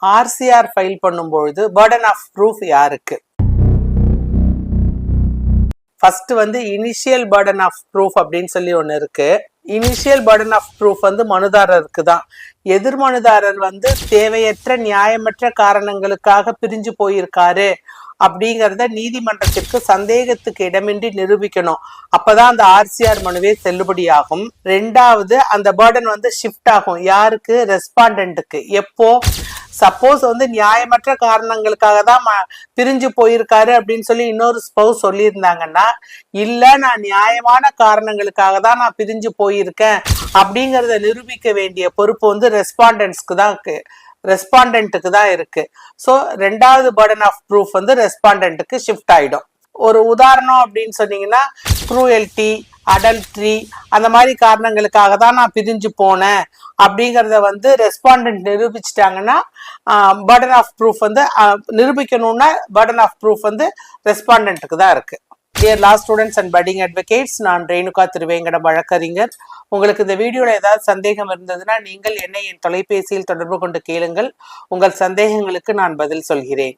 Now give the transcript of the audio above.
RCR file பண்ணும்பொழுது Burton of proof யாருக்கு? First வந்து இனிஷியல் பர்டன் ஆஃப் ப்ரூஃப் அப்படின்னு சொல்லி ஒன்று இருக்கு. இனிஷியல் பர்டன் ஆஃப் ப்ரூஃப் வந்து மனுதாரருக்கு தான். எதிர்மனுதாரர் வந்து தேவையற்ற நியாயமற்ற காரணங்களுக்காக பிரிஞ்சு போயிருக்காரு அப்படிங்கிறத நீதிமன்றத்திற்கு சந்தேகத்துக்கு இடமின்றி நிரூபிக்கணும். அப்பதான் அந்த ஆர்சிஆர் மனுவே செல்லுபடியாகும். ரெண்டாவது, அந்த பர்டன் வந்து ஷிஃப்ட் ஆகும். யாருக்கு? ரெஸ்பாண்டன்ட்டுக்கு. எப்போ? சப்போஸ் வந்து நியாயமற்ற காரணங்களுக்காக தான் பிரிஞ்சு போயிருக்காரு அப்படின்னு சொல்லி இன்னொரு ஸ்பௌஸ் சொல்லியிருந்தாங்கன்னா, இல்ல நான் நியாயமான காரணங்களுக்காக தான் நான் பிரிஞ்சு போயிருக்கேன் அப்படிங்கறத நிரூபிக்க வேண்டிய பொறுப்பு வந்து ரெஸ்பாண்டன்ட்டுக்கு தான் இருக்கு. ஸோ ரெண்டாவது பர்டன் ஆஃப் ப்ரூஃப் வந்து ரெஸ்பாண்டன்ட்டுக்கு ஷிஃப்ட் ஆயிடும். ஒரு உதாரணம் அப்படின்னு சொன்னீங்கன்னா, க்ரூயல்டி, அடல்ட்ரி அந்த மாதிரி காரணங்களுக்காக தான் நான் பிரிஞ்சு போனேன் அப்படிங்கிறத வந்து ரெஸ்பாண்டன்ட் நிரூபிச்சிட்டாங்கன்னா பர்டன் ஆஃப் ப்ரூஃப் வந்து நிரூபிக்கணும்னா பர்டன் ஆஃப் ப்ரூஃப் வந்து ரெஸ்பாண்டன்ட்டுக்கு தான் இருக்கு. Dear law students and padding advocates, நான் ரேணுகா திருவேங்கடம் வழக்கறிஞர். உங்களுக்கு இந்த வீடியோல ஏதாவது சந்தேகம் இருந்ததுன்னா நீங்கள் என்னை என் தொலைபேசியில் தொடர்பு கொண்டு கேளுங்கள். உங்கள் சந்தேகங்களுக்கு நான் பதில் சொல்கிறேன்.